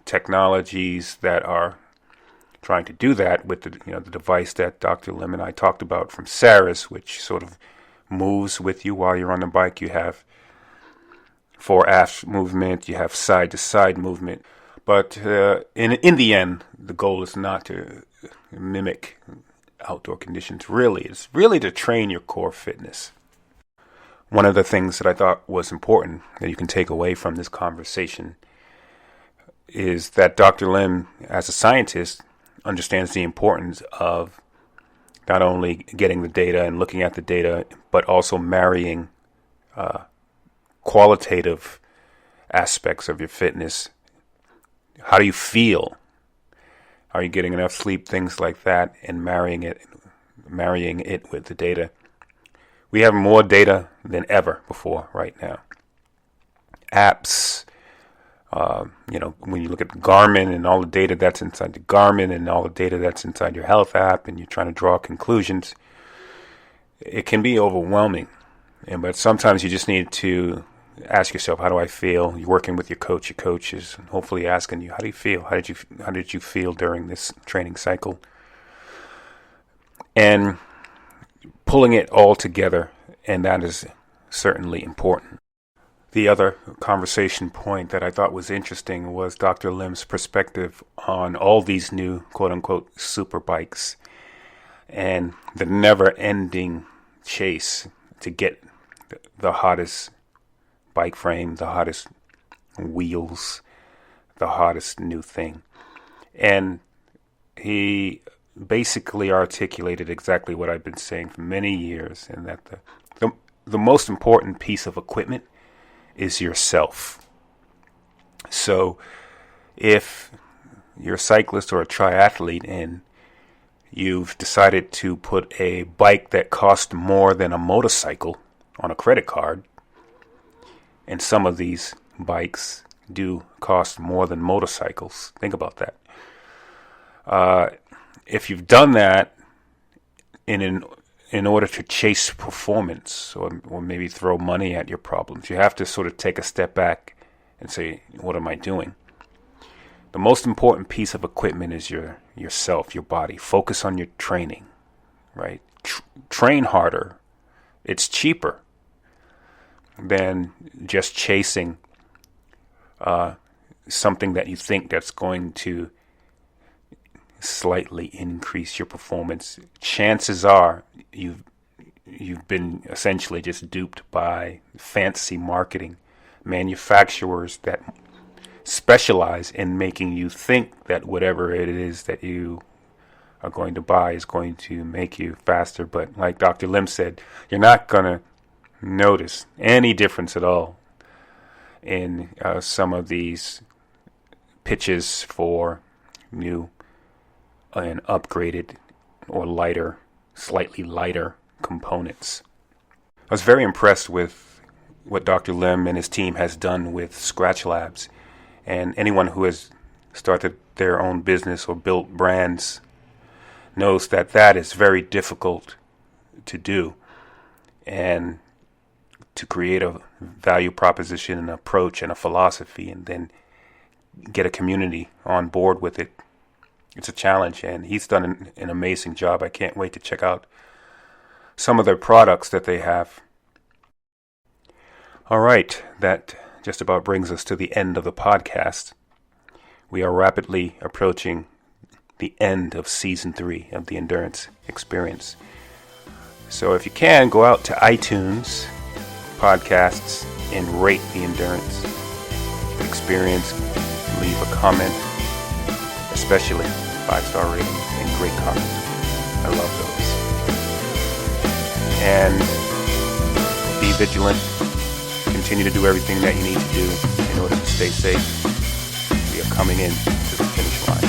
technologies that are trying to do that with the device that Dr. Lim and I talked about from Saris, which sort of moves with you while you're on the bike. You have fore-aft movement, you have side-to-side movement, but in the end, the goal is not to mimic outdoor conditions. It's really to train your core fitness. One of the things that I thought was important that you can take away from this conversation is that Dr. Lim, as a scientist, understands the importance of not only getting the data and looking at the data, but also marrying qualitative aspects of your fitness. How do you feel? Are you getting enough sleep? Things like that, and marrying it with the data. We have more data than ever before right now. Apps, when you look at Garmin and all the data that's inside the Garmin and all the data that's inside your health app, and you're trying to draw conclusions, it can be overwhelming. But sometimes you just need to ask yourself, how do I feel? You're working with your coach. Your coach is hopefully asking you, how do you feel? How did you feel during this training cycle? And pulling it all together, and that is certainly important. The other conversation point that I thought was interesting was Dr. Lim's perspective on all these new quote-unquote super bikes and the never-ending chase to get the hottest bike frame, the hottest wheels, the hottest new thing. And he basically articulated exactly what I've been saying for many years, and that the most important piece of equipment is yourself. So if you're a cyclist or a triathlete and you've decided to put a bike that costs more than a motorcycle on a credit card, and some of these bikes do cost more than motorcycles, think about that. If you've done that in order to chase performance or maybe throw money at your problems, you have to sort of take a step back and say, what am I doing? The most important piece of equipment is yourself, your body. Focus on your training, right? Train harder. It's cheaper than just chasing something that you think that's going to slightly increase your performance. Chances are you've been essentially just duped by fancy marketing manufacturers that specialize in making you think that whatever it is that you are going to buy is going to make you faster. But like Dr. Lim said, you're not going to notice any difference at all in some of these pitches for new and upgraded or lighter, slightly lighter components. I was very impressed with what Dr. Lim and his team has done with Skratch Labs. And anyone who has started their own business or built brands knows that that is very difficult to do. And to create a value proposition, an approach, and a philosophy, and then get a community on board with it, it's a challenge. And he's done an amazing job. I can't wait to check out some of their products that they have. All right, that just about brings us to the end of the podcast. We are rapidly approaching the end of Season 3 of the Endurance Experience. So if you can, go out to iTunes podcasts and rate the Endurance Experience. Leave a comment, especially 5-star rating and great comments. I love those. And be vigilant. Continue to do everything that you need to do in order to stay safe. We are coming in to the finish line.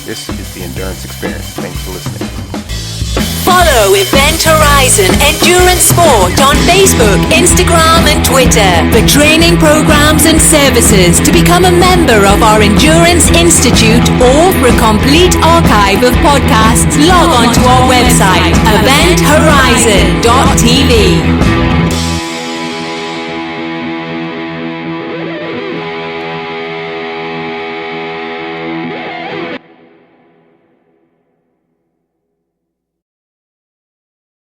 This is the Endurance Experience. Thanks for listening. Follow Event Horizon Endurance Sport on Facebook, Instagram and Twitter for training programs and services. To become a member of our Endurance Institute or for a complete archive of podcasts, log on to our website, eventhorizon.tv.